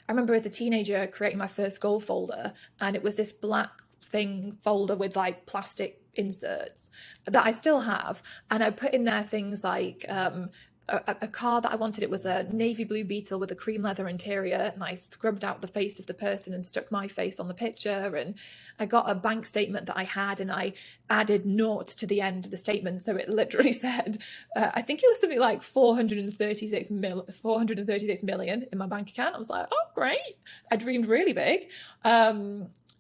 I remember as a teenager creating my first goal folder, and it was this black thing folder with like plastic inserts that I still have. And I put in there things like a car that I wanted. It was a navy blue Beetle with a cream leather interior, and I scrubbed out the face of the person and stuck my face on the picture. And I got a bank statement that I had, and I added naught to the end of the statement, so it literally said, I think it was something like 436 million in my bank account. I was like, oh great, I dreamed really big.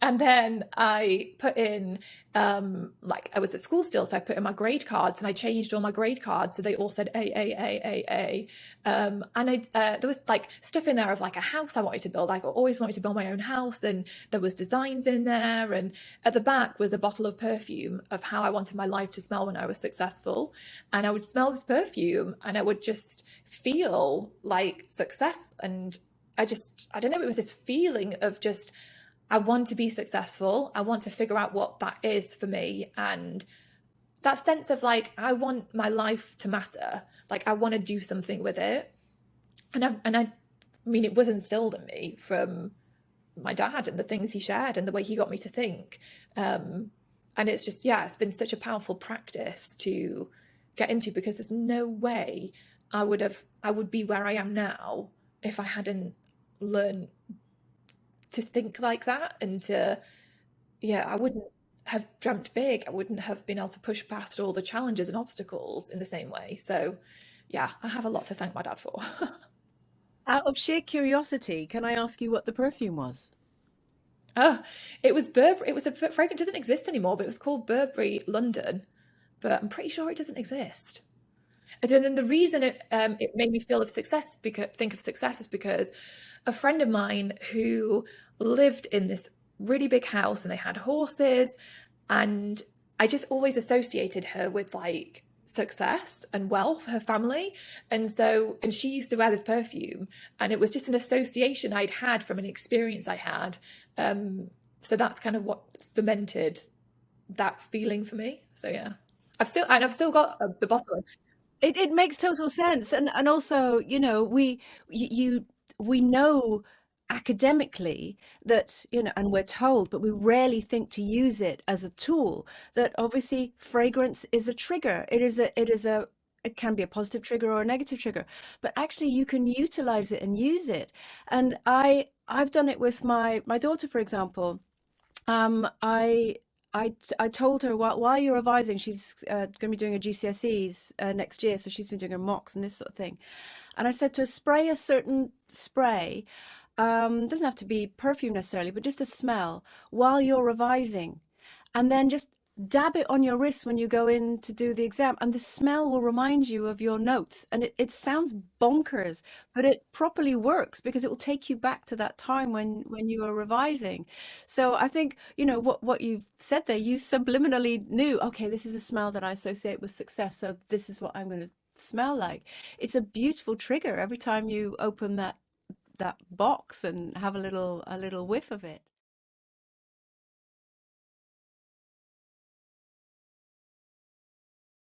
And then I put in, like I was at school still, so I put in my grade cards, and I changed all my grade cards so they all said A. And there was like stuff in there of like a house I wanted to build. I always wanted to build my own house, and there was designs in there. And at the back was a bottle of perfume of how I wanted my life to smell when I was successful. And I would smell this perfume, and I would just feel like success. And I don't know, it was this feeling of just, I want to be successful. I want to figure out what that is for me. And that sense of like, I want my life to matter. Like, I want to do something with it. I mean, it was instilled in me from my dad and the things he shared and the way he got me to think. And it's just, yeah, it's been such a powerful practice to get into, because there's no way I would be where I am now if I hadn't learned to think like that. And to, yeah, I wouldn't have dreamt big. I wouldn't have been able to push past all the challenges and obstacles in the same way. So yeah, I have a lot to thank my dad for. Out of sheer curiosity, can I ask you what the perfume was? Oh, it was Burberry. It was a fragrance, it doesn't exist anymore, but it was called Burberry London. But I'm pretty sure it doesn't exist. And then the reason it made me feel of success, because think of success, is because a friend of mine who lived in this really big house, and they had horses, and I just always associated her with like success and wealth, her family. And she used to wear this perfume, and it was just an association I'd had from an experience I had. So that's kind of what cemented that feeling for me. So yeah, I've still got the bottle. It makes total sense, and also, you know, we know academically that, you know, and we're told, but we rarely think to use it as a tool, that obviously fragrance is a trigger. It can be a positive trigger or a negative trigger, but actually you can utilize it and use it. And I've done it with my daughter, for example. Um, I I told her while you're revising, she's going to be doing her GCSEs next year, so she's been doing her mocks and this sort of thing. And I said to her, spray a certain spray. Doesn't have to be perfume necessarily, but just a smell while you're revising, and then just dab it on your wrist when you go in to do the exam, and the smell will remind you of your notes. And it sounds bonkers, but it properly works because it will take you back to that time when you were revising. So I think, you know, what you've said there, you subliminally knew, okay, this is a smell that I associate with success, so this is what I'm going to smell like. It's a beautiful trigger every time you open that box and have a little whiff of it.